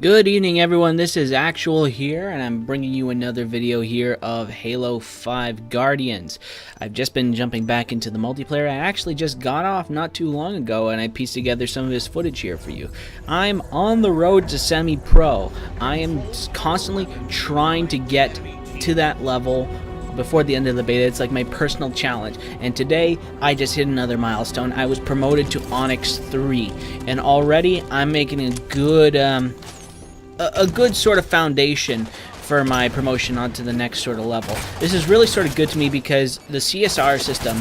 Good evening, everyone. This is Actual here, and I'm bringing you another video here of Halo 5 Guardians. I've just been jumping back into the multiplayer. I actually just got off not too long ago, and I pieced together some of his footage here for you. I'm on the road to semi-pro. I am constantly trying to get to that level before the end of the beta. It's like my personal challenge, and today I just hit another milestone. I was promoted to Onyx III, and already I'm making a good sort of foundation for my promotion onto the next sort of level. This is really sort of good to me because the CSR system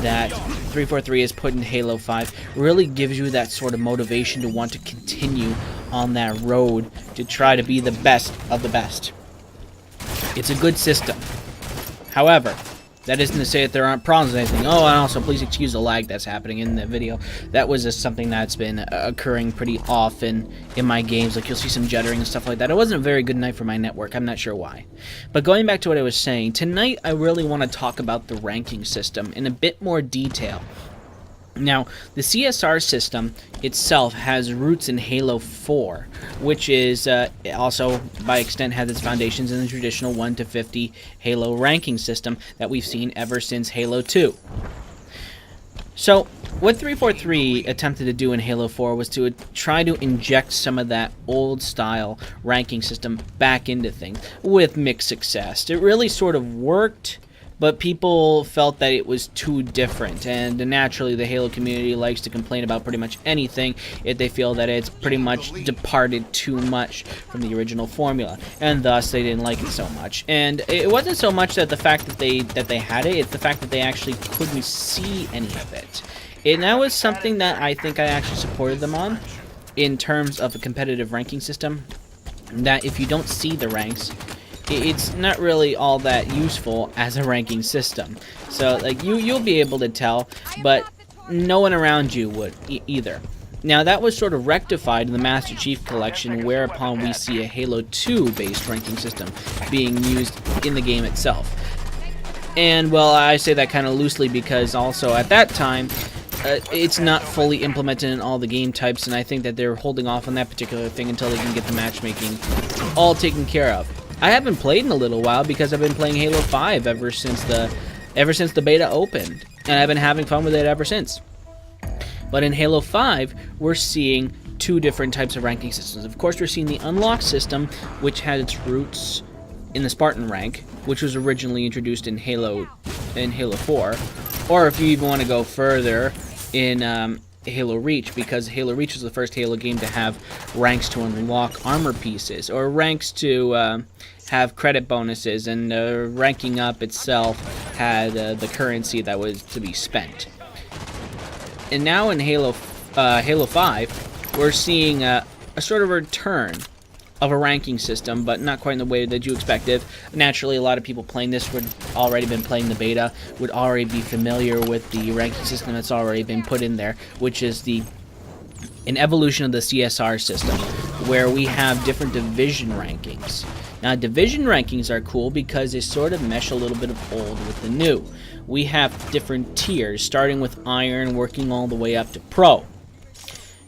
that 343 has put in Halo 5 really gives you that sort of motivation to want to continue on that road to try to be the best of the best. It's a good system. However, that isn't to say that there aren't problems with anything. Oh, and also, please excuse the lag that's happening in the video. That was just something that's been occurring pretty often in my games. Like, you'll see some juddering and stuff like that. It wasn't a very good night for my network. I'm not sure why. But going back to what I was saying, tonight I really want to talk about the ranking system in a bit more detail. Now, the CSR system itself has roots in Halo 4, which is also, by extent, has its foundations in the traditional 1 to 50 Halo ranking system that we've seen ever since Halo 2. So, what 343 attempted to do in Halo 4 was to try to inject some of that old-style ranking system back into things, with mixed success. It really sort of worked, but people felt that it was too different, and naturally the Halo community likes to complain about pretty much anything if they feel that it's pretty much departed too much from the original formula, and thus they didn't like it so much. And it wasn't so much that the fact that they had it, it's the fact that they actually couldn't see any of it. And that was something that I think I actually supported them on, in terms of a competitive ranking system, that if you don't see the ranks, it's not really all that useful as a ranking system. So, like, you'll be able to tell, but no one around you would either. Now, that was sort of rectified in the Master Chief Collection, whereupon we see a Halo 2 based ranking system being used in the game itself. And, well, I say that kind of loosely because also at that time, it's not fully implemented in all the game types, and I think that they're holding off on that particular thing until they can get the matchmaking all taken care of. I haven't played in a little while because I've been playing Halo 5 ever since the beta opened, and I've been having fun with it ever since. But in Halo 5, we're seeing two different types of ranking systems. Of course, we're seeing the unlock system, which had its roots in the Spartan rank, which was originally introduced in Halo 4, or if you even want to go further, in Halo Reach, because Halo Reach was the first Halo game to have ranks to unlock armor pieces, or ranks to have credit bonuses, and ranking up itself had the currency that was to be spent. And now in Halo 5, we're seeing a sort of return of a ranking system, but not quite in the way that you expected. Naturally, a lot of people playing this would already been playing the beta, would already be familiar with the ranking system that's already been put in there, which is an evolution of the CSR system, where we have different division rankings. Now, division rankings are cool because they sort of mesh a little bit of old with the new. We have different tiers, starting with Iron, working all the way up to Pro.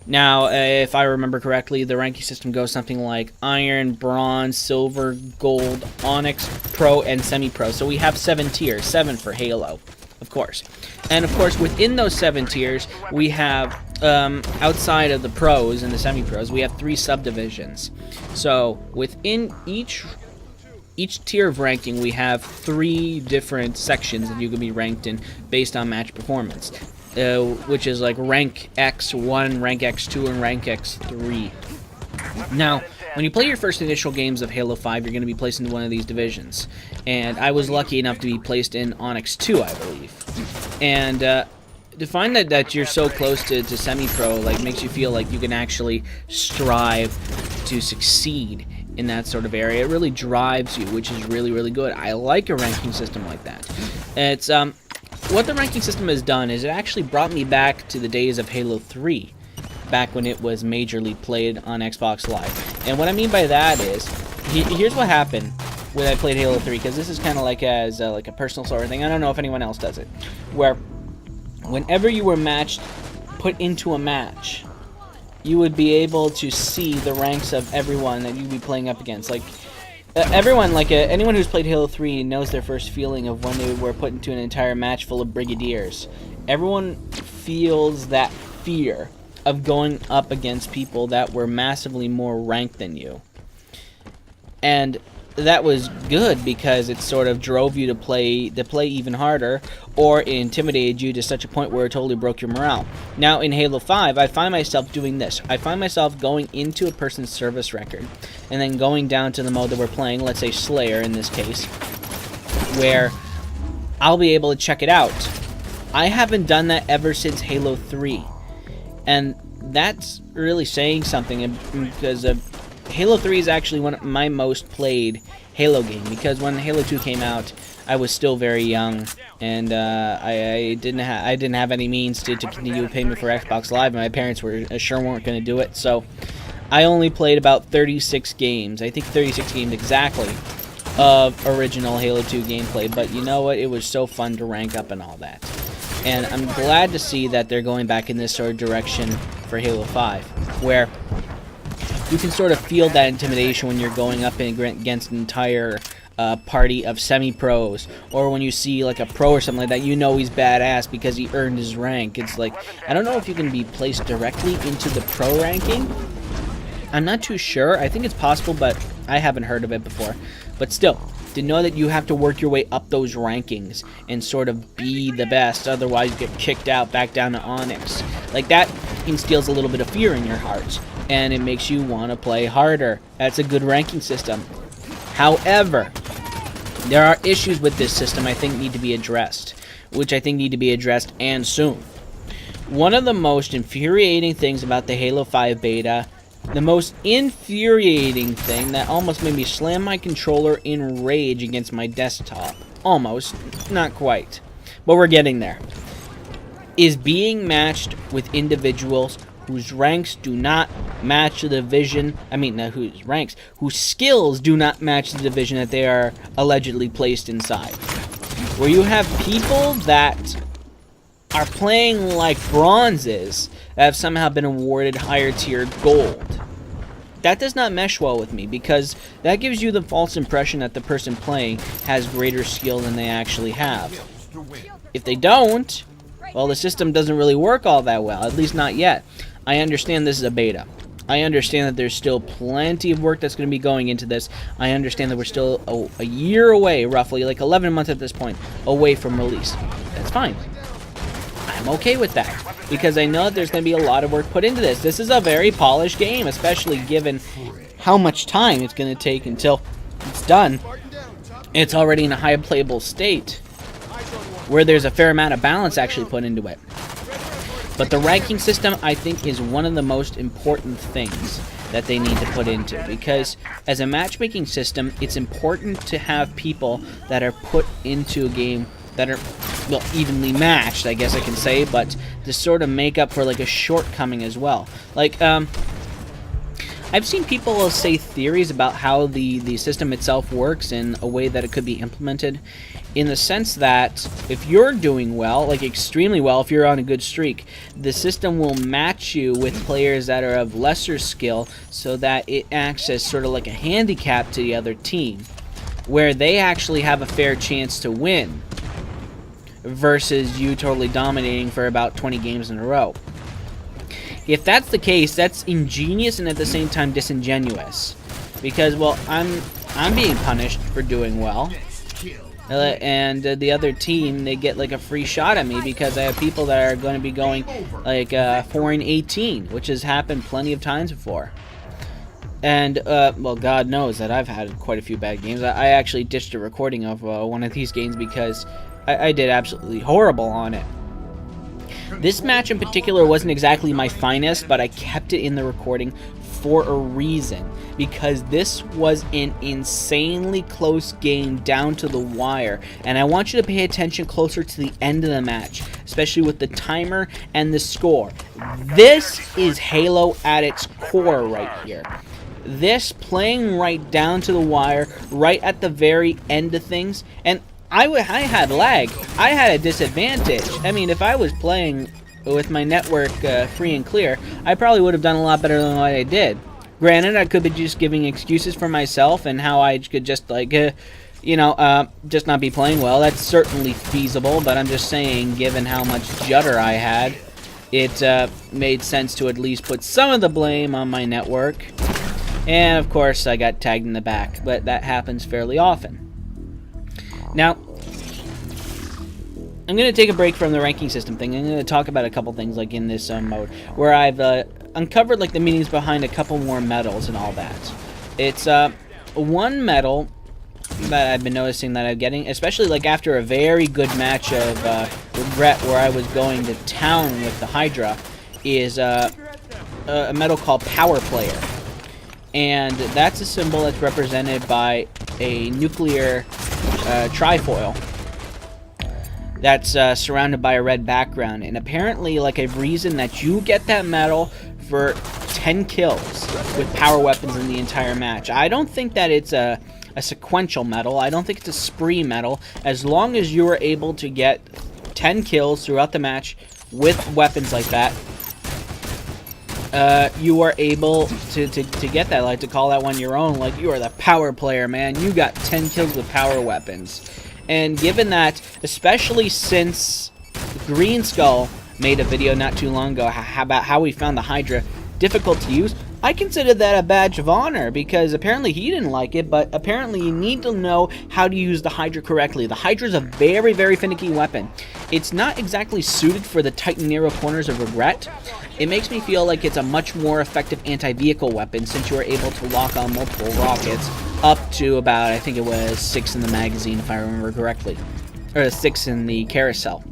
Now, if I remember correctly, the ranking system goes something like Iron, Bronze, Silver, Gold, Onyx, Pro, and Semi-Pro. So we have 7 tiers, 7 for Halo, of course. And of course, within those 7 tiers, we have, outside of the Pros and the Semi-Pros, we have 3 subdivisions. So within each tier of ranking, we have 3 different sections that you can be ranked in based on match performance. Which is like rank X1, rank X2, and rank X3. Now, when you play your first initial games of Halo 5, you're going to be placed into one of these divisions. And I was lucky enough to be placed in Onyx II, I believe. And to find that you're so close to semi-pro, like, makes you feel like you can actually strive to succeed in that sort of area. It really drives you, which is really, really good. I like a ranking system like that. It's what the ranking system has done is it actually brought me back to the days of Halo 3, back when it was majorly played on Xbox Live. And what I mean by that is, here's what happened when I played Halo 3, because this is kind of like like a personal sort of thing. I don't know if anyone else does it, where whenever you were put into a match, you would be able to see the ranks of everyone that you'd be playing up against. Like, everyone, like anyone who's played Halo 3 knows their first feeling of when they were put into an entire match full of brigadiers. Everyone feels that fear of going up against people that were massively more ranked than you. And that was good because it sort of drove you to play even harder, or it intimidated you to such a point where it totally broke your morale. Now in Halo 5, I find myself doing this. I find myself going into a person's service record and then going down to the mode that we're playing, let's say Slayer in this case, where I'll be able to check it out. I haven't done that ever since Halo 3. And that's really saying something, because Halo 3 is actually one of my most played Halo game, because when Halo 2 came out, I was still very young, and I didn't have any means to continue paying me for Xbox Live, and my parents were sure weren't going to do it, so I only played about 36 games, I think 36 games exactly, of original Halo 2 gameplay. But you know what, it was so fun to rank up and all that. And I'm glad to see that they're going back in this sort of direction for Halo 5, where you can sort of feel that intimidation when you're going up against an entire party of semi-pros, or when you see like a pro or something like that, you know he's badass because he earned his rank. It's like, I don't know if you can be placed directly into the pro ranking. I'm not too sure. I think it's possible, but I haven't heard of it before. But still, to know that you have to work your way up those rankings and sort of be the best, otherwise you get kicked out back down to Onyx. Like, that instills a little bit of fear in your heart, and it makes you want to play harder. That's a good ranking system. However, there are issues with this system I think need to be addressed, which I think need to be addressed, and soon. One of the most infuriating things about the Halo 5 beta, the most infuriating thing that almost made me slam my controller in rage against my desktop, almost, not quite, but we're getting there, is being matched with individuals whose ranks do not match the division, whose skills do not match the division that they are allegedly placed inside. Where you have people that are playing like bronzes that have somehow been awarded higher tiered gold. That does not mesh well with me, because that gives you the false impression that the person playing has greater skill than they actually have. If they don't, well, the system doesn't really work all that well, at least not yet. I understand this is a beta. I understand that there's still plenty of work that's going to be going into this. I understand that we're still a year away, roughly, like 11 months at this point, away from release. That's fine. I'm okay with that, because I know that there's going to be a lot of work put into this. This is a very polished game, especially given how much time it's going to take until it's done. It's already in a high playable state, where there's a fair amount of balance actually put into it. But the ranking system, I think, is one of the most important things that they need to put into, because as a matchmaking system, it's important to have people that are put into a game that are, well, evenly matched, I guess I can say, but to sort of make up for like a shortcoming as well. Like, I've seen people say theories about how the system itself works in a way that it could be implemented, in the sense that if you're doing well, like extremely well, if you're on a good streak, the system will match you with players that are of lesser skill, so that it acts as sort of like a handicap to the other team, where they actually have a fair chance to win, versus you totally dominating for about 20 games in a row. If that's the case, that's ingenious and at the same time disingenuous, because, well, I'm being punished for doing well, and the other team, they get like a free shot at me because I have people that are going to be going like 4-18, which has happened plenty of times before. And well, God knows that I've had quite a few bad games. I actually ditched a recording of one of these games because I did absolutely horrible on it. This match in particular wasn't exactly my finest, but I kept it in the recording for a reason, because this was an insanely close game down to the wire, and I want you to pay attention closer to the end of the match, especially with the timer and the score. This is Halo at its core right here. This playing right down to the wire, right at the very end of things, and I had lag. I had a disadvantage. I mean, if I was playing with my network free and clear, I probably would have done a lot better than what I did. Granted, I could be just giving excuses for myself and how I could just, like, just not be playing well. That's certainly feasible, but I'm just saying, given how much judder I had, it made sense to at least put some of the blame on my network. And, of course, I got tagged in the back, but that happens fairly often. Now, I'm going to take a break from the ranking system thing. I'm going to talk about a couple things, like, in this mode, where I've uncovered, like, the meanings behind a couple more medals and all that. It's one medal that I've been noticing that I'm getting, especially, like, after a very good match of Regret, where I was going to town with the Hydra, is a medal called Power Player. And that's a symbol that's represented by a nuclear trifoil that's surrounded by a red background. And apparently, like, a reason that you get that medal for 10 kills with power weapons in the entire match. I don't think that it's a sequential medal. I don't think it's a spree medal. As long as you are able to get 10 kills throughout the match with weapons like that, you are able to get that, like, to call that one your own. Like, you are the power player, man. You got 10 kills with power weapons. And given that, especially since Green Skull made a video not too long ago about how we found the Hydra difficult to use, I consider that a badge of honor, because apparently he didn't like it, but apparently you need to know how to use the Hydra correctly. The Hydra is a very, very finicky weapon. It's not exactly suited for the tight and narrow corners of Regret. It makes me feel like it's a much more effective anti-vehicle weapon, since you are able to lock on multiple rockets up to about, I think it was 6 in the magazine, if I remember correctly, or 6 in the carousel.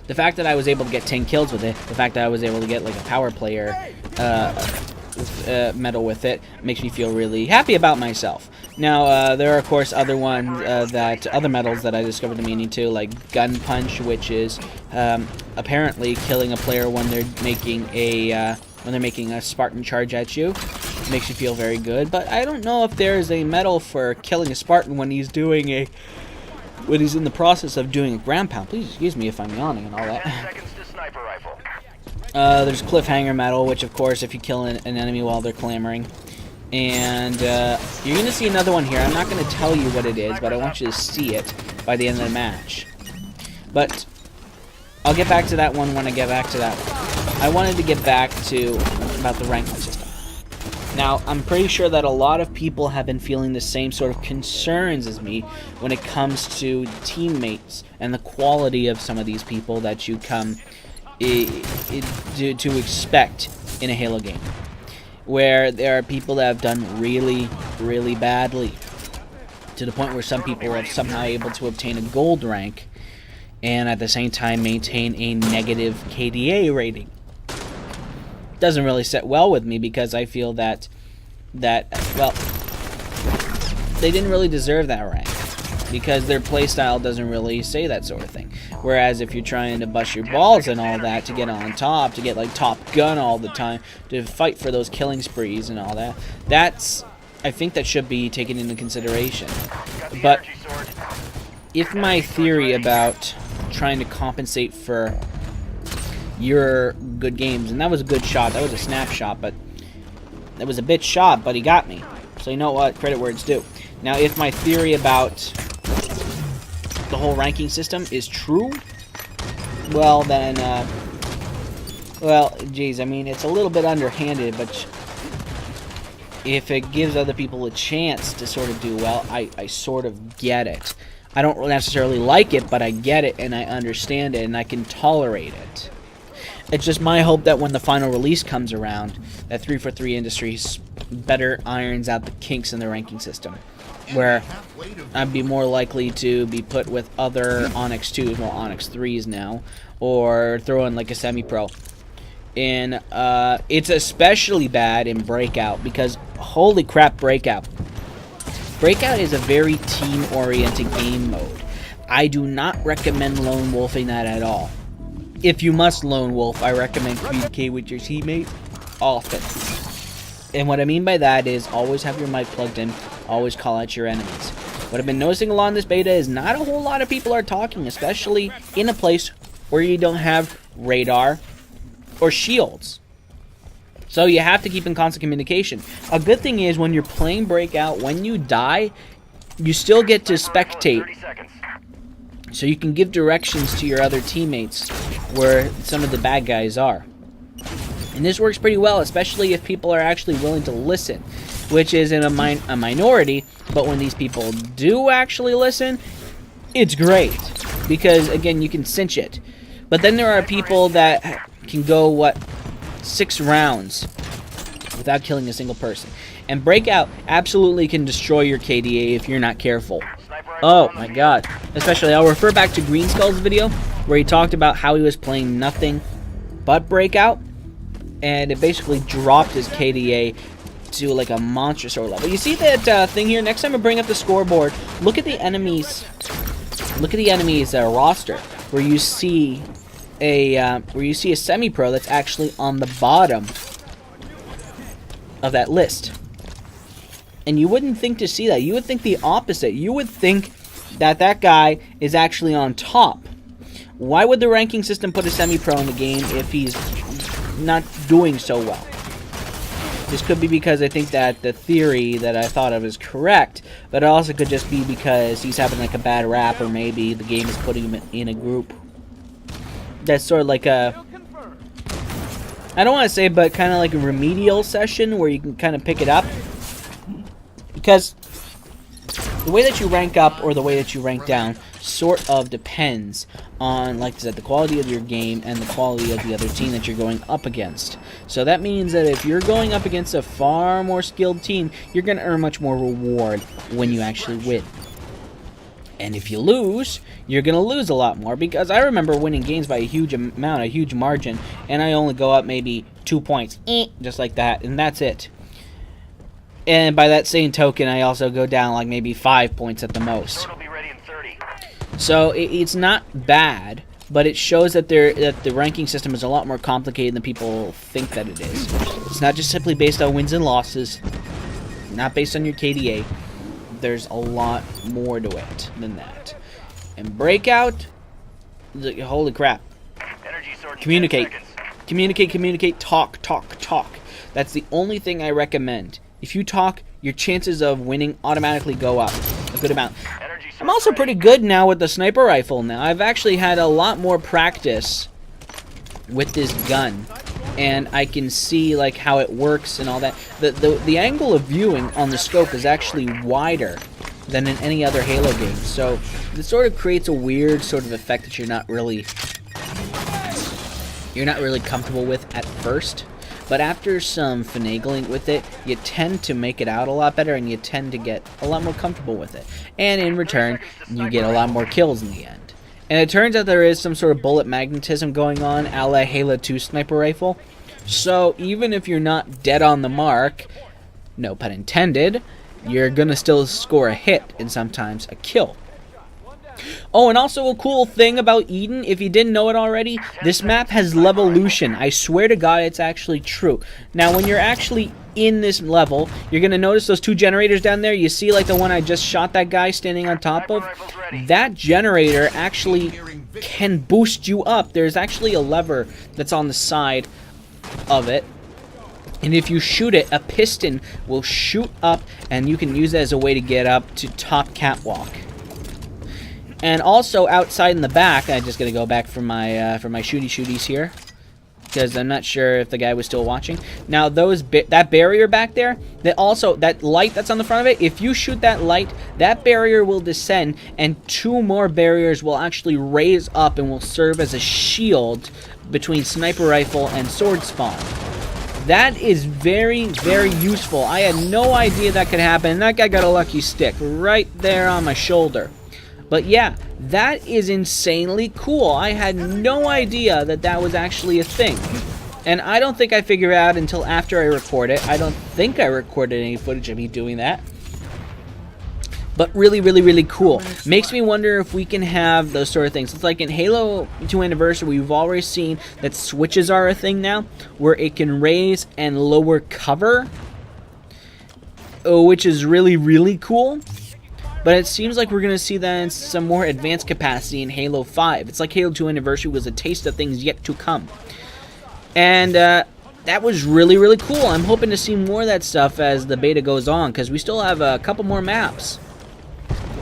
The fact that I was able to get 10 kills with it, the fact that I was able to get, like, a power player medal with it, makes me feel really happy about myself. Now, there are, of course, other ones, other medals that I discovered the meaning to, like Gun Punch, which is apparently killing a player when they're making a Spartan charge at you. It makes you feel very good, but I don't know if there is a medal for killing a Spartan when he's doing when he's in the process of doing a ground pound. Please excuse me if I'm yawning and all that. 10 seconds to sniper rifle. There's Cliffhanger medal, which, of course, if you kill an enemy while they're clamoring. And you're going to see another one here. I'm not going to tell you what it is, but I want you to see it by the end of the match. But I'll get back to that one when I get back to that one. I wanted to get back to about the ranking system. Now, I'm pretty sure that a lot of people have been feeling the same sort of concerns as me when it comes to teammates and the quality of some of these people that you come to expect in a Halo game, where there are people that have done really, really badly, to the point where some people are somehow able to obtain a gold rank and at the same time maintain a negative KDA rating. Doesn't really sit well with me, because I feel that well, they didn't really deserve that rank, because their playstyle doesn't really say that sort of thing. Whereas if you're trying to bust your balls and all that to get on top, to get, like, Top Gun all the time, to fight for those killing sprees and all that, I think that should be taken into consideration. But if my theory about trying to compensate for your good games, and that was a good shot, that was a snapshot, but that was a bitch shot, but he got me. So you know what? Credit where it's due. Now, if my theory about the whole ranking system is true, well then, well, geez, I mean, it's a little bit underhanded, but if it gives other people a chance to sort of do well, I sort of get it. I don't necessarily like it, but I get it, and I understand it, and I can tolerate it. It's just my hope that when the final release comes around, that 343 Industries better irons out the kinks in the ranking system, where I'd be more likely to be put with other Onyx 2s, well, Onyx 3s now, or throw in, like, a semi-pro. And it's especially bad in Breakout, because holy crap, Breakout. Breakout is a very team-oriented game mode. I do not recommend lone wolfing that at all. If you must lone wolf, I recommend communicate with your teammates often. And what I mean by that is always have your mic plugged in, always call out your enemies. What I've been noticing along this beta is not a whole lot of people are talking, especially in a place or you don't have radar or shields. So you have to keep in constant communication. A good thing is when you're playing Breakout, when you die, you still get to spectate. So you can give directions to your other teammates where some of the bad guys are. And this works pretty well, especially if people are actually willing to listen, which is in a minority, but when these people do actually listen, it's great. Because, again, you can cinch it. But then there are people that can go, 6 rounds without killing a single person. And Breakout absolutely can destroy your KDA if you're not careful. Oh my god. Especially, I'll refer back to Green Skull's video where he talked about how he was playing nothing but Breakout, and it basically dropped his KDA to like a monster sort of level. You see that thing here? Next time I bring up the scoreboard, look at the enemies. Look at the enemies' roster, where you see a semi-pro that's actually on the bottom of that list. And you wouldn't think to see that. You would think the opposite. You would think that that guy is actually on top. Why would the ranking system put a semi-pro in the game if he's not doing so well? This could be because I think that the theory that I thought of is correct, but it also could just be because he's having like a bad rap, or maybe the game is putting him in a group that's sort of like a, I don't want to say, but kind of like a remedial session where you can kind of pick it up. Because the way that you rank up or the way that you rank down sort of depends on, like I said, the quality of your game and the quality of the other team that you're going up against. So that means that if you're going up against a far more skilled team, you're going to earn much more reward when you actually win. And if you lose, you're going to lose a lot more, because I remember winning games by a huge amount, a huge margin, and I only go up maybe 2 points, just like that, and that's it. And by that same token, I also go down like maybe 5 points at the most. So it's not bad, but it shows that the ranking system is a lot more complicated than people think that it is. It's not just simply based on wins and losses, not based on your KDA. There's a lot more to it than that. And Breakout, holy crap. Communicate. Communicate, talk. That's the only thing I recommend. If you talk, your chances of winning automatically go up a good amount. I'm also pretty good now with the sniper rifle now. I've actually had a lot more practice with this gun, and I can see like how it works and all that. The angle of viewing on the scope is actually wider than in any other Halo game, so it sort of creates a weird sort of effect that you're not really comfortable with at first. But after some finagling with it, you tend to make it out a lot better, and you tend to get a lot more comfortable with it. And in return, you get a lot more kills in the end. And it turns out there is some sort of bullet magnetism going on, a la Halo 2 sniper rifle. So even if you're not dead on the mark, no pun intended, you're gonna still score a hit and sometimes a kill. Oh, and also a cool thing about Eden, if you didn't know it already, this map has levolution. I swear to God, it's actually true. Now, when you're actually in this level, you're going to notice those 2 generators down there. You see, like the one I just shot that guy standing on top of? That generator actually can boost you up. There's actually a lever that's on the side of it. And if you shoot it, a piston will shoot up, and you can use it as a way to get up to top catwalk. And also outside in the back, I'm just gonna go back for my shooties here, because I'm not sure if the guy was still watching. Now that barrier back there, that light that's on the front of it, if you shoot that light, that barrier will descend, and 2 more barriers will actually raise up and will serve as a shield between sniper rifle and sword spawn. That is very, very useful. I had no idea that could happen, and that guy got a lucky stick right there on my shoulder. But yeah, that is insanely cool. I had no idea that that was actually a thing. And I don't think I figure it out until after I record it. I don't think I recorded any footage of me doing that. But really, really, really cool. Makes me wonder if we can have those sort of things. It's like in Halo 2 Anniversary, we've already seen that switches are a thing now, where it can raise and lower cover, which is really, really cool. but it seems like we're going to see then some more advanced capacity in Halo 5. It's like Halo 2 Anniversary was a taste of things yet to come. And that was really, really cool. I'm hoping to see more of that stuff as the beta goes on, because we still have a couple more maps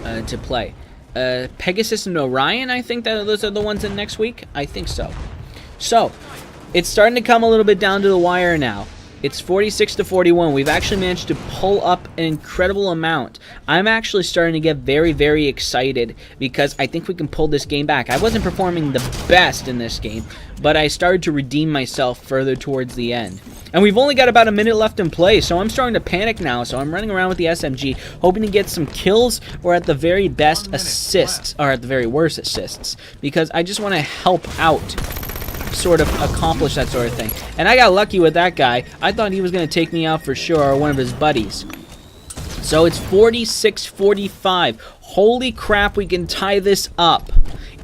to play. Pegasus and Orion, I think that those are the ones in next week. I think so. So, it's starting to come a little bit down to the wire now. It's 46 to 41. We've actually managed to pull up an incredible amount. I'm actually starting to get very, very excited because I think we can pull this game back. I wasn't performing the best in this game, but I started to redeem myself further towards the end. And we've only got about a minute left in play, so I'm starting to panic now. So I'm running around with the SMG, hoping to get some kills or at the very best assists, or at the very worst assists, because I just want to help out, sort of accomplish that sort of thing. And I got lucky with that guy. I thought he was going to take me out for sure, or one of his buddies. So it's 46-45. Holy crap, we can tie this up.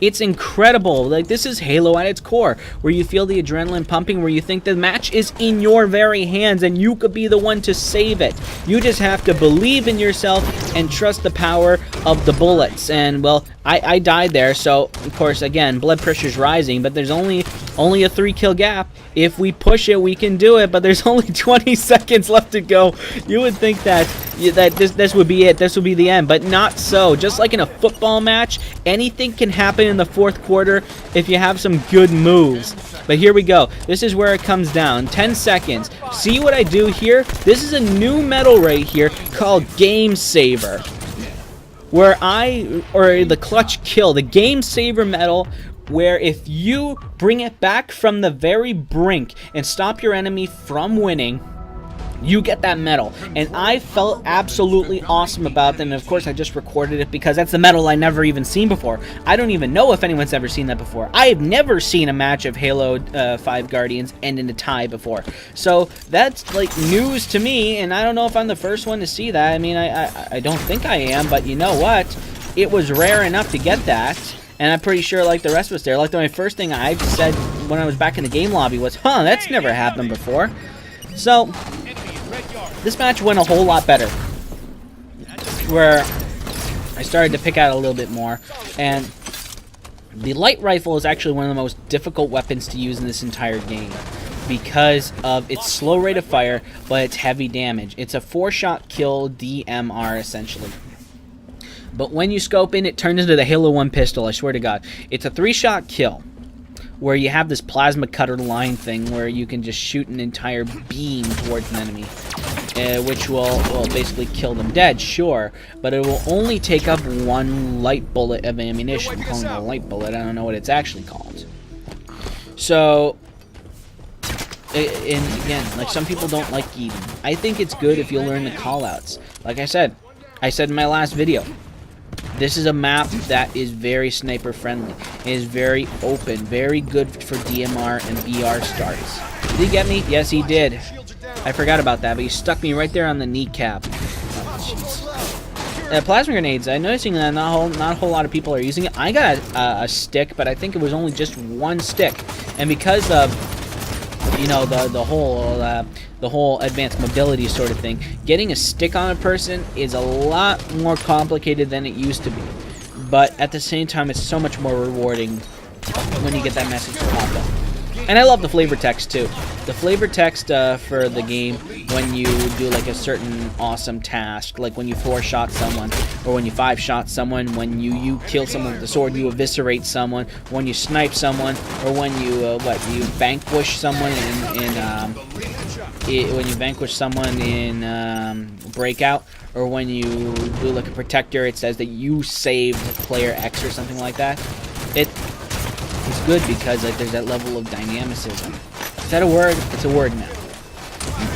It's incredible. Like, this is Halo at its core, where you feel the adrenaline pumping, where you think the match is in your very hands and you could be the one to save it. You just have to believe in yourself and trust the power of the bullets. And, well, I died there, so, of course, again, blood pressure's rising, but there's only a 3-kill gap. If we push it, we can do it, but there's only 20 seconds left to go. You would think that this would be it. This would be the end, but not so. Just like in a football match, anything can happen in the fourth quarter if you have some good moves. But here we go. This is where it comes down. 10 seconds. See what I do here? This is a new medal right here called Game Saver, where or the Clutch Kill, the Game Saver medal, where if you bring it back from the very brink and stop your enemy from winning, you get that medal. And I felt absolutely awesome about that. And of course I just recorded it because that's the medal I never even seen before. I don't even know if anyone's ever seen that before. I have never seen a match of Halo 5 Guardians end in a tie before. So that's like news to me, and I don't know if I'm the first one to see that. I mean, I don't think I am, but you know what? It was rare enough to get that. And I'm pretty sure, like the rest of us there, like the first thing I said when I was back in the game lobby was, huh, that's never happened before. So, this match went a whole lot better, where I started to pick out a little bit more, and the light rifle is actually one of the most difficult weapons to use in this entire game because of its slow rate of fire, but its heavy damage. It's a 4-shot kill DMR, essentially. But when you scope in, it turns into the Halo 1 pistol, I swear to God. It's a 3-shot kill, where you have this plasma cutter line thing where you can just shoot an entire beam towards an enemy, which will basically kill them dead, sure, but it will only take up 1 light bullet of ammunition. I'm calling it a light bullet, I don't know what it's actually called. So, and again, like, some people don't like Eden. I think it's good if you learn the callouts. Like I said in my last video, this is a map that is very sniper friendly. It is very open, very good for DMR and BR starts. Did he get me? Yes, he did. I forgot about that, but he stuck me right there on the kneecap. Oh, plasma grenades. I'm noticing that not a whole lot of people are using it. I got a stick, but I think it was only just 1 stick, and because of, you know, the whole advanced mobility sort of thing, getting a stick on a person is a lot more complicated than it used to be. But at the same time, it's so much more rewarding when you get that message pop up. And I love the flavor text too. The flavor text for the game when you do like a certain awesome task, like when you 4-shot someone, or when you 5-shot someone, when you kill someone with a sword, you eviscerate someone, when you snipe someone, or when you you vanquish someone when you vanquish someone in Breakout, or when you do like a protector, it says that you saved player X or something like that. It's good because like there's that level of dynamicism. Is that a word? It's a word now.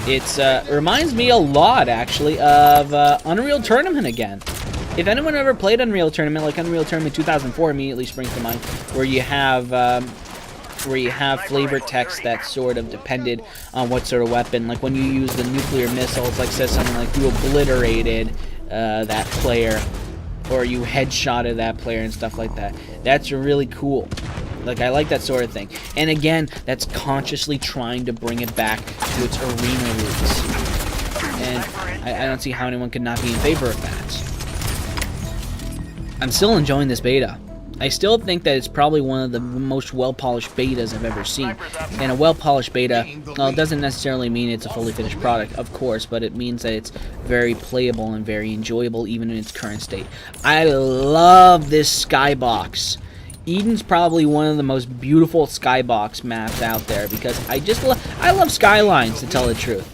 It's reminds me a lot actually of Unreal Tournament again. If anyone ever played Unreal Tournament, like Unreal Tournament 2004 immediately springs to mind, where you have flavor text that sort of depended on what sort of weapon. Like when you use the nuclear missiles, like says something like you obliterated that player, or you headshotted that player and stuff like that. That's really cool. Like, I like that sort of thing. And again, that's consciously trying to bring it back to its arena roots. And I don't see how anyone could not be in favor of that. I'm still enjoying this beta. I still think that it's probably one of the most well-polished betas I've ever seen. And a well-polished beta, well, it doesn't necessarily mean it's a fully finished product, of course, but it means that it's very playable and very enjoyable even in its current state. I love this skybox. Eden's probably one of the most beautiful skybox maps out there because I love skylines, to tell the truth.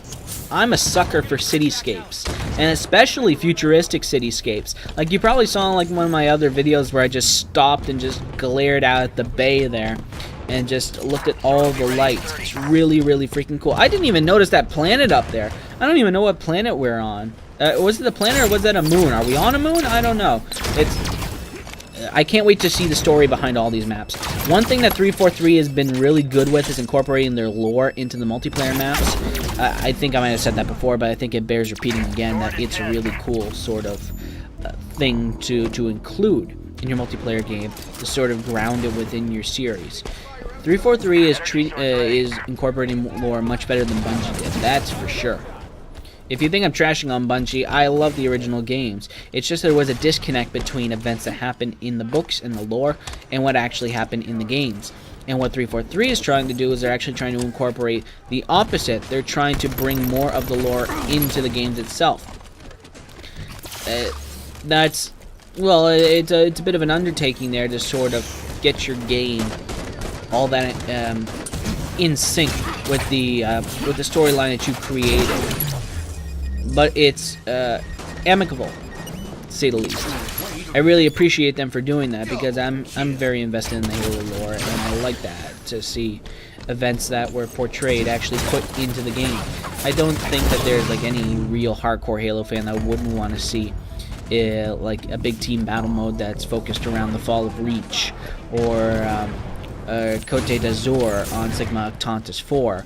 I'm a sucker for cityscapes, and especially futuristic cityscapes. Like you probably saw in like one of my other videos where I just stopped and just glared out at the bay there and just looked at all the lights. It's really, really freaking cool. I didn't even notice that planet up there. I don't even know what planet we're on. Was it the planet or was that a moon? Are we on a moon? I don't know. I can't wait to see the story behind all these maps. One thing that 343 has been really good with is incorporating their lore into the multiplayer maps. I think I might have said that before, but I think it bears repeating again that it's a really cool sort of thing to include in your multiplayer game to sort of ground it within your series. 343 is incorporating lore much better than Bungie did, that's for sure. If you think I'm trashing on Bungie, I love the original games. It's just there was a disconnect between events that happened in the books and the lore and what actually happened in the games. And what 343 is trying to do is they're actually trying to incorporate the opposite. They're trying to bring more of the lore into the games itself. Well, it's a bit of an undertaking there to sort of get your game all that in sync with the storyline that you created. But it's amicable, to say the least. I really appreciate them for doing that because I'm very invested in the Halo lore, and I like that, to see events that were portrayed actually put into the game. I don't think that there's like any real hardcore Halo fan that wouldn't want to see like a big team battle mode that's focused around the fall of Reach, or Côte d'Azur on Sigma Octantis 4,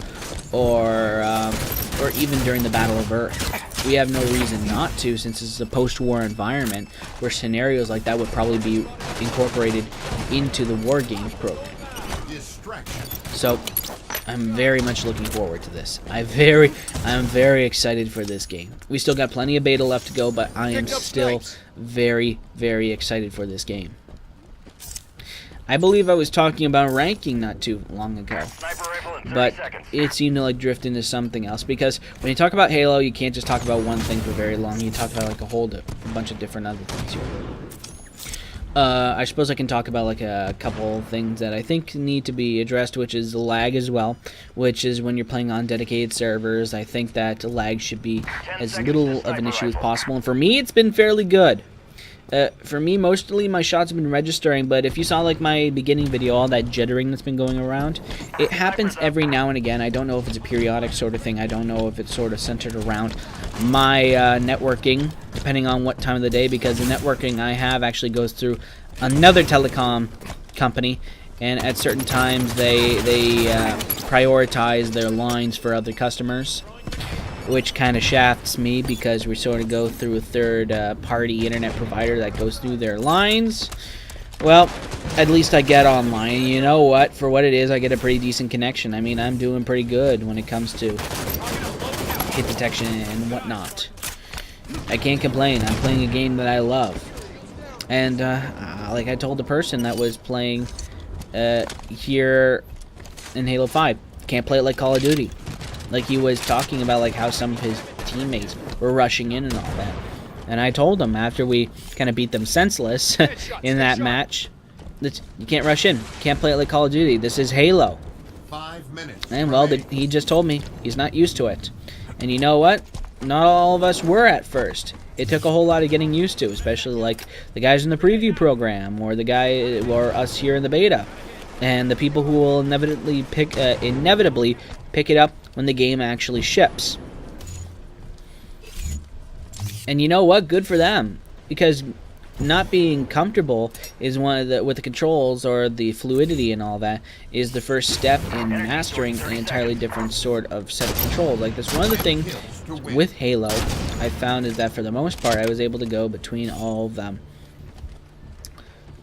or even during the Battle of Earth. We have no reason not to, since it's a post-war environment where scenarios like that would probably be incorporated into the War Games program. So, I'm very much looking forward to this. I'm very excited for this game. We still got plenty of beta left to go, but I am still very, very excited for this game. I believe I was talking about ranking not too long ago, but it seemed to like drift into something else, because when you talk about Halo, you can't just talk about one thing for very long. You talk about like a bunch of different other things here. I suppose I can talk about like a couple things that I think need to be addressed, which is lag as well, which is when you're playing on dedicated servers. I think that lag should be as little of an issue as possible, and for me, it's been fairly good. For me, mostly my shots have been registering, but if you saw like my beginning video, all that jittering that's been going around, it happens every now and again. I don't know if it's a periodic sort of thing. I don't know if it's sort of centered around my networking, depending on what time of the day, because the networking I have actually goes through another telecom company, and at certain times they prioritize their lines for other customers, which kind of shafts me because we sort of go through a third-party internet provider that goes through their lines. Well, at least I get online. You know what? For what it is, I get a pretty decent connection. I mean, I'm doing pretty good when it comes to hit detection and whatnot. I can't complain. I'm playing a game that I love. And, like I told the person that was playing here in Halo 5, can't play it like Call of Duty. Like he was talking about like how some of his teammates were rushing in and all that. And I told him after we kind of beat them senseless in that match, that you can't rush in. You can't play it like Call of Duty. This is Halo. 5 minutes. And well, he just told me he's not used to it. And you know what? Not all of us were at first. It took a whole lot of getting used to, especially like the guys in the preview program or us here in the beta. And the people who will inevitably pick it up when the game actually ships. And you know what? Good for them, because not being comfortable is with the controls or the fluidity and all that is the first step in mastering an entirely different sort of set of controls. Like this, one of the things with Halo I found is that for the most part I was able to go between all of them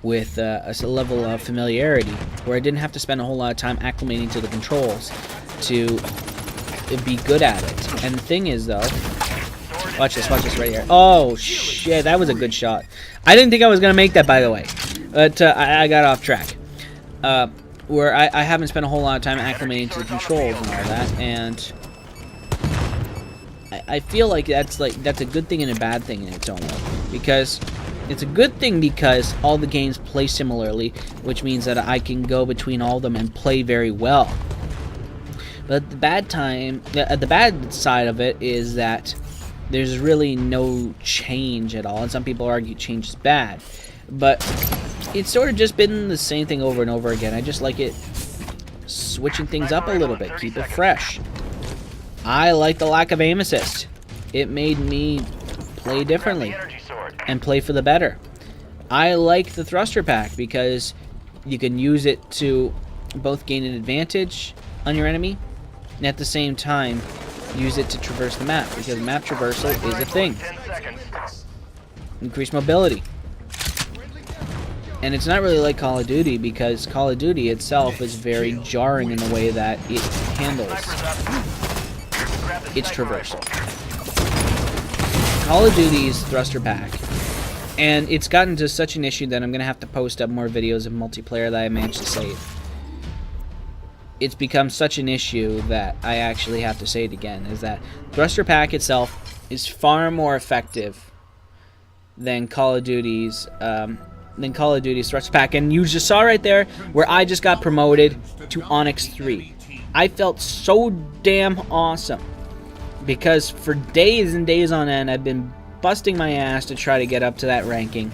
with a level of familiarity where I didn't have to spend a whole lot of time acclimating to the controls to be good at it. And the thing is, though, Watch this right here. Oh, shit, that was a good shot. I didn't think I was going to make that, by the way. But I got off track. Where I haven't spent a whole lot of time acclimating to the controls and all that, and I feel like that's a good thing and a bad thing in its own way. Because it's a good thing because all the games play similarly, which means that I can go between all of them and play very well. But the bad side of it is that there's really no change at all, and some people argue change is bad. But it's sort of just been the same thing over and over again. I just like it switching things up a little bit, keep it fresh. I like the lack of aim assist. It made me play differently and play for the better. I like the thruster pack because you can use it to both gain an advantage on your enemy and at the same time use it to traverse the map, because map traversal is a thing. Increase mobility. And it's not really like Call of Duty, because Call of Duty itself is very jarring in the way that it handles its traversal. Call of Duty's thruster pack, and it's gotten to such an issue that I'm going to have to post up more videos of multiplayer that I managed to save. It's become such an issue that I actually have to say it again, is that thruster pack itself is far more effective than Call of Duty's thruster pack. And you just saw right there where I just got promoted to Onyx III. I felt so damn awesome, because for days and days on end I've been busting my ass to try to get up to that ranking.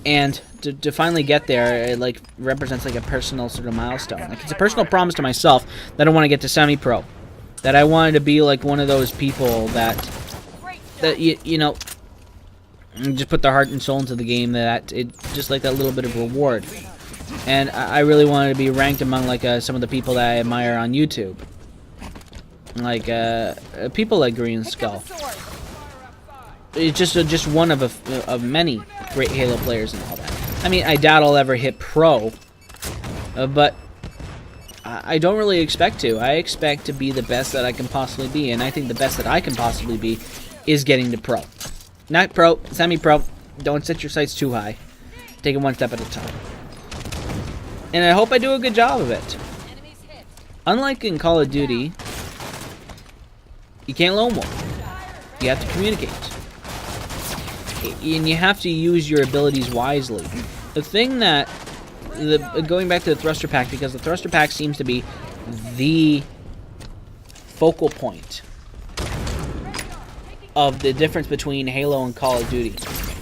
And to finally get there, it like represents like a personal sort of milestone. Like, it's a personal promise to myself that I want to get to semi-pro. That I wanted to be like one of those people that you know, just put their heart and soul into the game, that it just like that little bit of reward. And I really wanted to be ranked among like some of the people that I admire on YouTube. Like people like Green Skull. It's just one of many great Halo players and all that. I mean, I doubt I'll ever hit pro, but I don't really expect to. I expect to be the best that I can possibly be, and I think the best that I can possibly be is getting to pro. Not pro, semi-pro. Don't set your sights too high. Take it one step at a time. And I hope I do a good job of it. Unlike in Call of Duty, you can't lone wolf. You have to communicate. And you have to use your abilities wisely. The thing that, going back to the thruster pack, because the thruster pack seems to be the focal point of the difference between Halo and Call of Duty,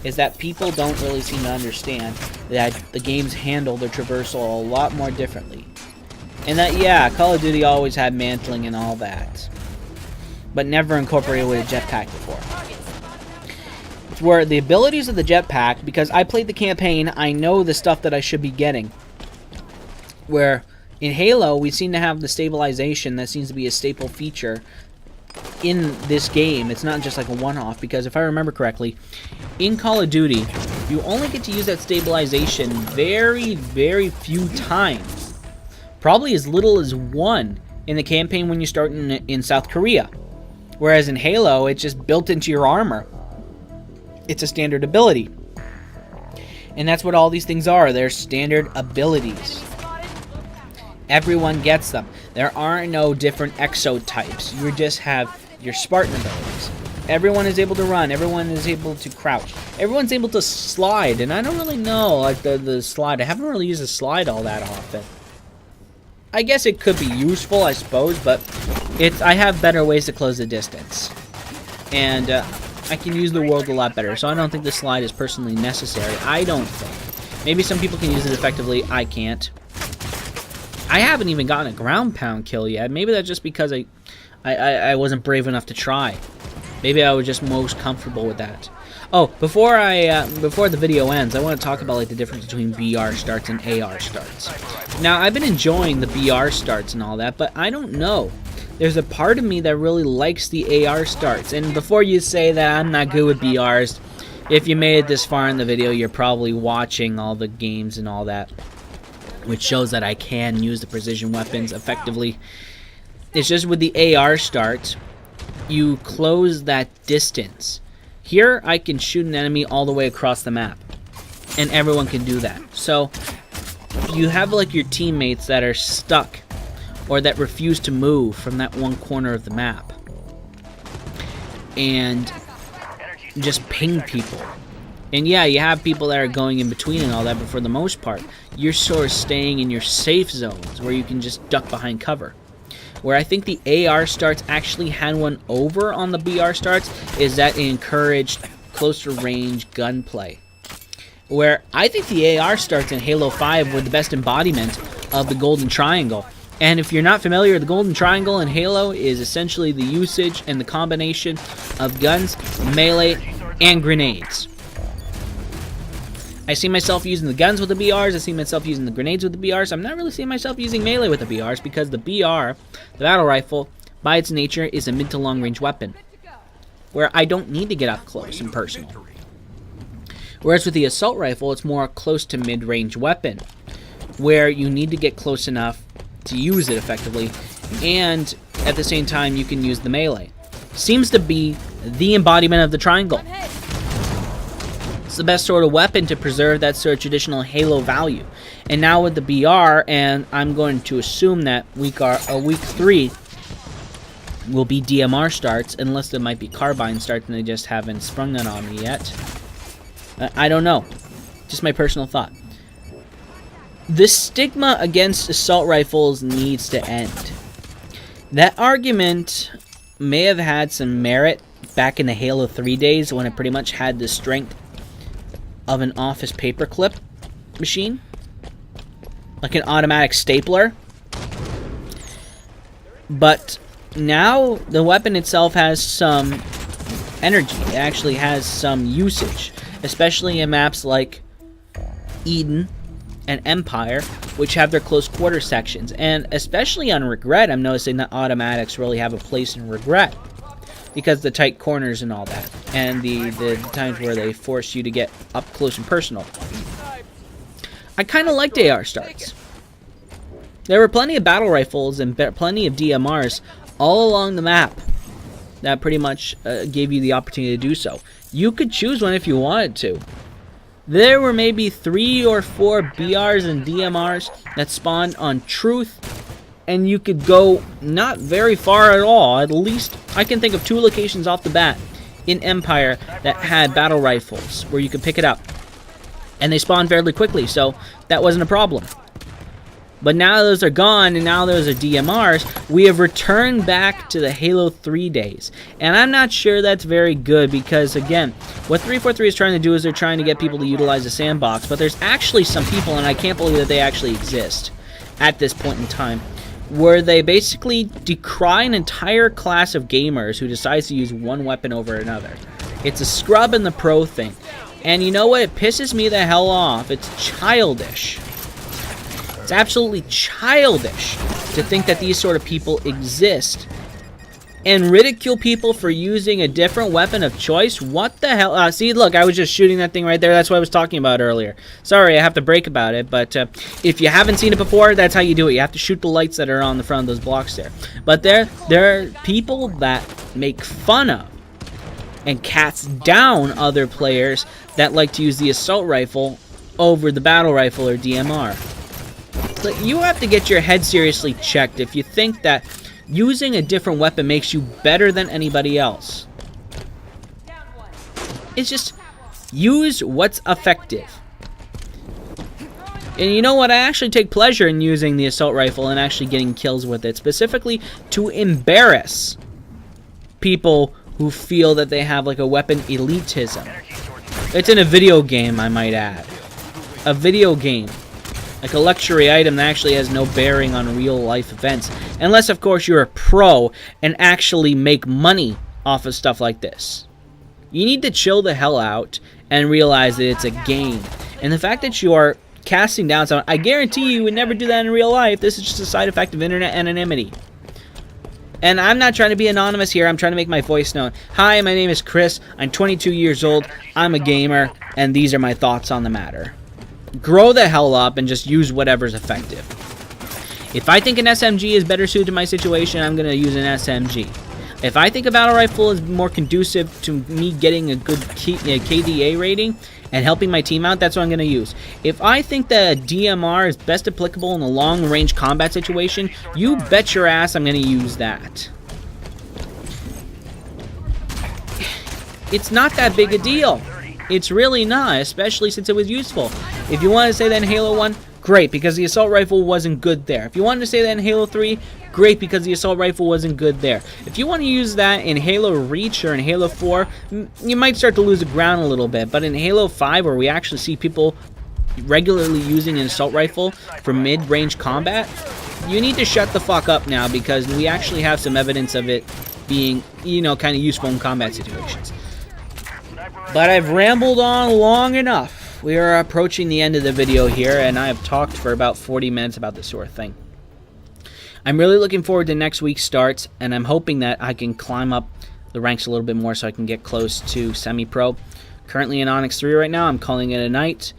is that people don't really seem to understand that the games handle their traversal a lot more differently. And that, yeah, Call of Duty always had mantling and all that, but never incorporated with a jetpack before. It's where the abilities of the jetpack, because I played the campaign, I know the stuff that I should be getting. Where in Halo, we seem to have the stabilization that seems to be a staple feature in this game. It's not just like a one-off, because if I remember correctly, in Call of Duty, you only get to use that stabilization very, very few times. Probably as little as one in the campaign when you start in South Korea. Whereas in Halo, it's just built into your armor. It's a standard ability. And that's what all these things are. They're standard abilities. Everyone gets them. There are no different exo types. You just have your Spartan abilities. Everyone is able to run. Everyone is able to crouch. Everyone's able to slide. And I don't really know, like, the slide. I haven't really used the slide all that often. I guess it could be useful, I suppose, but I have better ways to close the distance. And I can use the world a lot better, so I don't think the slide is personally necessary. I don't think. Maybe some people can use it effectively. I can't. I haven't even gotten a ground pound kill yet. Maybe that's just because I wasn't brave enough to try. Maybe I was just most comfortable with that. Oh, before the video ends, I want to talk about like the difference between BR starts and AR starts. Now, I've been enjoying the BR starts and all that, but I don't know. There's a part of me that really likes the AR starts. And before you say that I'm not good with BRs, if you made it this far in the video, you're probably watching all the games and all that, which shows that I can use the precision weapons effectively. It's just with the AR start, you close that distance. Here, I can shoot an enemy all the way across the map, and everyone can do that. So, you have like your teammates that are stuck or that refuse to move from that one corner of the map, and just ping people. And yeah, you have people that are going in between and all that, but for the most part, you're sort of staying in your safe zones where you can just duck behind cover. Where I think the AR starts actually had one over on the BR starts is that it encouraged closer range gunplay. Where I think the AR starts in Halo 5 were the best embodiment of the Golden Triangle. And if you're not familiar, the Golden Triangle in Halo is essentially the usage and the combination of guns, melee, and grenades. I see myself using the guns with the BRs, I see myself using the grenades with the BRs. I'm not really seeing myself using melee with the BRs because the BR, the battle rifle, by its nature is a mid to long range weapon, where I don't need to get up close and personal. Whereas with the assault rifle, it's more a close to mid range weapon, where you need to get close enough to use it effectively, and at the same time you can use the melee. Seems to be the embodiment of the triangle. It's the best sort of weapon to preserve that sort of traditional Halo value. And now with the BR, and I'm going to assume that week 3 will be DMR starts, unless there might be carbine starts and they just haven't sprung that on me yet. I don't know. Just my personal thought. The stigma against assault rifles needs to end. That argument may have had some merit back in the Halo 3 days when it pretty much had the strength of an office paperclip machine, like an automatic stapler. But now the weapon itself has some energy. It actually has some usage, especially in maps like Eden and Empire, which have their close quarter sections. And especially on Regret, I'm noticing that automatics really have a place in Regret, because the tight corners and all that, and the times where they force you to get up close and personal. I kind of liked AR starts. There were plenty of battle rifles and plenty of DMRs all along the map that pretty much gave you the opportunity to do so. You could choose one if you wanted to. There were maybe 3 or 4 BRs and DMRs that spawned on Truth, and you could go not very far at all. At least I can think of 2 locations off the bat in Empire that had battle rifles where you could pick it up, and they spawned fairly quickly, so that wasn't a problem. But now those are gone, and now those are DMRs. We have returned back to the Halo 3 days, and I'm not sure that's very good, because again, what 343 is trying to do is they're trying to get people to utilize the sandbox, but there's actually some people, and I can't believe that they actually exist at this point in time, where they basically decry an entire class of gamers who decides to use one weapon over another. It's a scrub and the pro thing. And you know what? It pisses me the hell off. It's childish. It's absolutely childish to think that these sort of people exist and ridicule people for using a different weapon of choice. What the hell? See, look, I was just shooting that thing right there. That's what I was talking about earlier. Sorry, I have to break about it, but if you haven't seen it before, that's how you do it. You have to shoot the lights that are on the front of those blocks there. But there are people that make fun of and cats down other players that like to use the assault rifle over the battle rifle or DMR. So you have to get your head seriously checked if you think that using a different weapon makes you better than anybody else. It's just use what's effective. And you know what? I actually take pleasure in using the assault rifle and actually getting kills with it, specifically to embarrass people who feel that they have like a weapon elitism. It's in a video game, I might add. A video game. Like a luxury item that actually has no bearing on real life events. Unless, of course, you're a pro and actually make money off of stuff like this. You need to chill the hell out and realize that it's a game. And the fact that you are casting down someone, I guarantee you would never do that in real life. This is just a side effect of internet anonymity. And I'm not trying to be anonymous here. I'm trying to make my voice known. Hi, my name is Chris. I'm 22 years old. I'm a gamer. And these are my thoughts on the matter. Grow the hell up and just use whatever's effective. If I think an SMG is better suited to my situation, I'm going to use an SMG. If I think a battle rifle is more conducive to me getting a good KDA rating and helping my team out, that's what I'm going to use. If I think that DMR is best applicable in a long-range combat situation, you bet your ass I'm going to use that. It's not that big a deal. It's really not, especially since it was useful. If you want to say that in Halo 1, great, because the assault rifle wasn't good there. If you wanted to say that in Halo 3, great, because the assault rifle wasn't good there. If you want to use that in Halo Reach or in Halo 4, you might start to lose the ground a little bit. But in Halo 5, where we actually see people regularly using an assault rifle for mid-range combat, you need to shut the fuck up now, because we actually have some evidence of it being, you know, kind of useful in combat situations. But I've rambled on long enough. We are approaching the end of the video here, and I have talked for about 40 minutes about this sort of thing. I'm really looking forward to next week's starts, and I'm hoping that I can climb up the ranks a little bit more so I can get close to semi-pro. Currently in Onyx 3 right now, I'm calling it a night,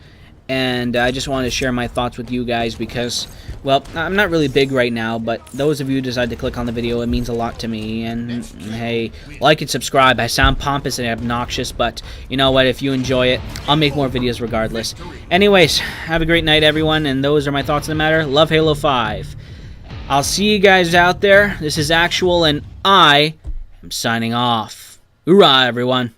and I just wanted to share my thoughts with you guys because, well, I'm not really big right now, but those of you who decide to click on the video, it means a lot to me, and hey, like and subscribe. I sound pompous and obnoxious, but you know what, if you enjoy it, I'll make more videos regardless. Anyways, have a great night, everyone, and those are my thoughts on the matter. Love Halo 5. I'll see you guys out there. This is Actual, and I am signing off. Hoorah, everyone.